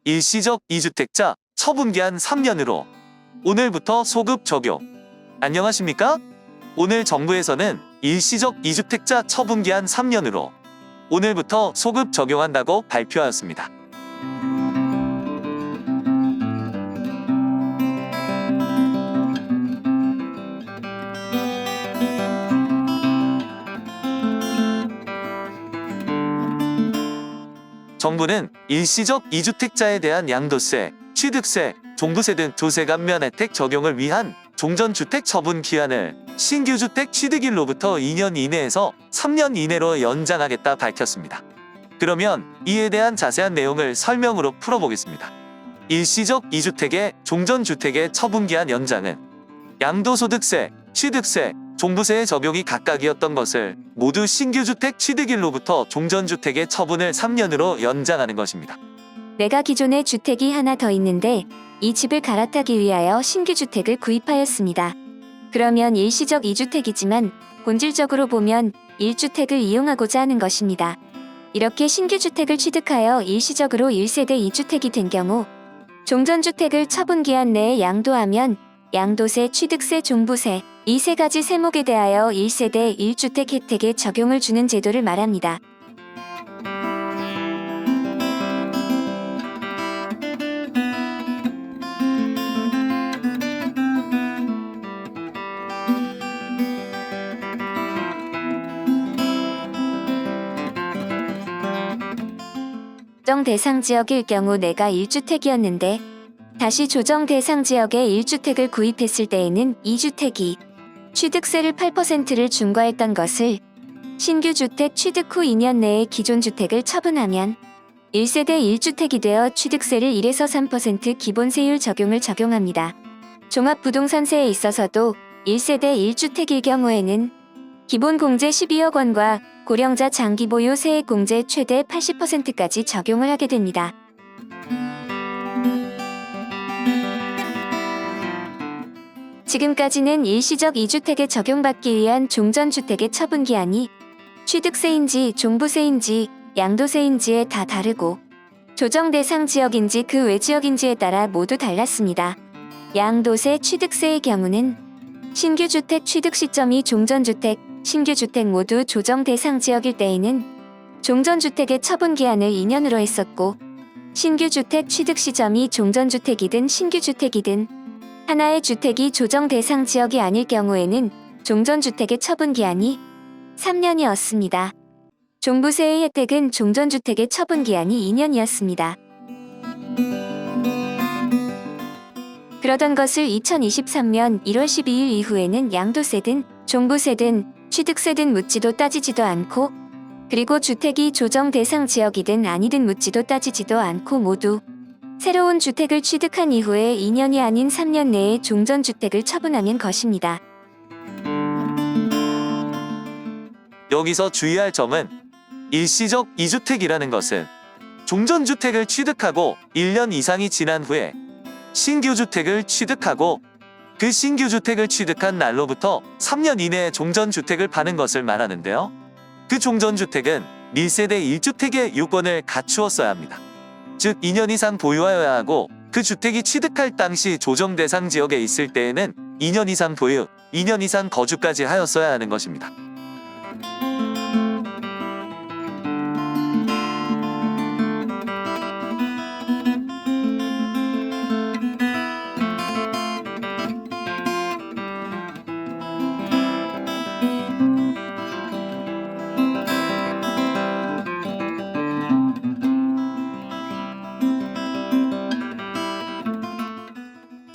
일시적 2주택자 처분기한 3년으로 오늘부터 소급 적용. 안녕하십니까? 오늘 정부에서는 일시적 2주택자 처분기한 3년으로 오늘부터 소급 적용한다고 발표하였습니다. 정부는 일시적 2주택자에 대한 양도세, 취득세, 종부세 등 조세 감면 혜택 적용을 위한 종전주택 처분 기한을 신규 주택 취득일로부터 2년 이내에서 3년 이내로 연장하겠다 밝혔습니다. 그러면 이에 대한 자세한 내용을 설명으로 풀어보겠습니다. 일시적 2주택의 종전주택의 처분기한 연장은 양도소득세, 취득세, 종부세의 적용이 각각이었던 것을 모두 신규 주택 취득일로부터 종전주택의 처분을 3년으로 연장하는 것입니다. 내가 기존에 주택이 하나 더 있는데 이 집을 갈아타기 위하여 신규 주택을 구입하였습니다. 그러면 일시적 2주택이지만 본질적으로 보면 1주택을 이용하고자 하는 것입니다. 이렇게 신규 주택을 취득하여 일시적으로 1세대 2주택이 된 경우 종전주택을 처분기한 내에 양도하면 양도세, 취득세, 종부세 이 세 가지 세목에 대하여 1세대 1주택 혜택에 적용을 주는 제도를 말합니다. 조정 대상 지역일 경우 내가 1주택이었는데 다시 조정 대상 지역에 1주택을 구입했을 때에는 2주택이 취득세를 8%를 중과했던 것을 신규 주택 취득 후 2년 내에 기존 주택을 처분하면 1세대 1주택이 되어 취득세를 1에서 3% 기본세율 적용을 적용합니다. 종합부동산세에 있어서도 1세대 1주택일 경우에는 기본공제 12억 원과 고령자 장기보유 세액공제 최대 80%까지 적용을 하게 됩니다. 지금까지는 일시적 2주택에 적용받기 위한 종전주택의 처분기한이 취득세인지 종부세인지 양도세인지에 다 다르고 조정 대상 지역인지 그 외 지역인지에 따라 모두 달랐습니다. 양도세, 취득세의 경우는 신규 주택 취득 시점이 종전주택, 신규 주택 모두 조정 대상 지역일 때에는 종전주택의 처분기한을 2년으로 했었고 신규 주택 취득 시점이 종전주택이든 신규 주택이든 하나의 주택이 조정 대상 지역이 아닐 경우에는 종전주택의 처분기한이 3년이었습니다. 종부세의 혜택은 종전주택의 처분기한이 2년이었습니다. 그러던 것을 2023년 1월 12일 이후에는 양도세든 종부세든 취득세든 묻지도 따지지도 않고 그리고 주택이 조정 대상 지역이든 아니든 묻지도 따지지도 않고 모두 새로운 주택을 취득한 이후에 2년이 아닌 3년 내에 종전주택을 처분하는 것입니다. 여기서 주의할 점은 일시적 2주택이라는 것은 종전주택을 취득하고 1년 이상이 지난 후에 신규 주택을 취득하고 그 신규 주택을 취득한 날로부터 3년 이내에 종전주택을 파는 것을 말하는데요. 그 종전주택은 1세대 1주택의 요건을 갖추었어야 합니다. 즉 2년 이상 보유하여야 하고 그 주택이 취득할 당시 조정 대상 지역에 있을 때에는 2년 이상 보유, 2년 이상 거주까지 하였어야 하는 것입니다.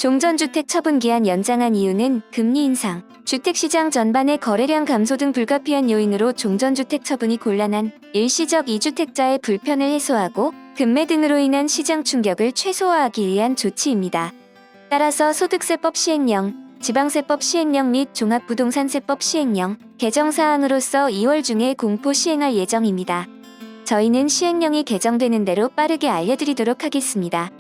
종전주택 처분기한 연장한 이유는 금리 인상, 주택시장 전반의 거래량 감소 등 불가피한 요인으로 종전주택 처분이 곤란한 일시적 2주택자의 불편을 해소하고 금매 등으로 인한 시장 충격을 최소화하기 위한 조치입니다. 따라서 소득세법 시행령, 지방세법 시행령 및 종합부동산세법 시행령 개정사항으로서 2월 중에 공포 시행할 예정입니다. 저희는 시행령이 개정되는 대로 빠르게 알려드리도록 하겠습니다.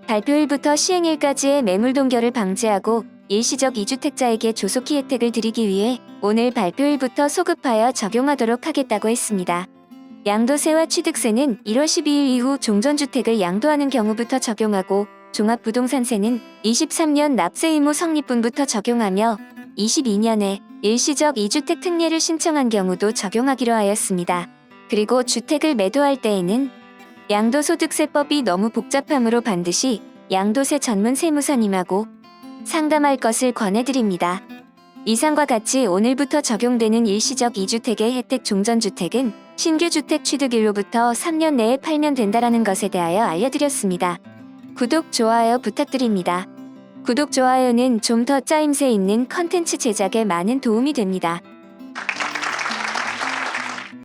발표일부터 시행일까지의 매물 동결을 방지하고 일시적 2주택자에게 조속히 혜택을 드리기 위해 오늘 발표일부터 소급하여 적용하도록 하겠다고 했습니다. 양도세와 취득세는 1월 12일 이후 종전주택을 양도하는 경우부터 적용하고 종합부동산세는 23년 납세 의무 성립분부터 적용하며 22년에 일시적 2주택 특례를 신청한 경우도 적용하기로 하였습니다. 그리고 주택을 매도할 때에는 양도소득세법이 너무 복잡하므로 반드시 양도세 전문 세무사님하고 상담할 것을 권해드립니다. 이상과 같이 오늘부터 적용되는 일시적 2주택의 혜택 종전주택은 신규 주택 취득일로부터 3년 내에 팔면 된다라는 것에 대하여 알려드렸습니다. 구독, 좋아요 부탁드립니다. 구독, 좋아요는 좀 더 짜임새 있는 컨텐츠 제작에 많은 도움이 됩니다.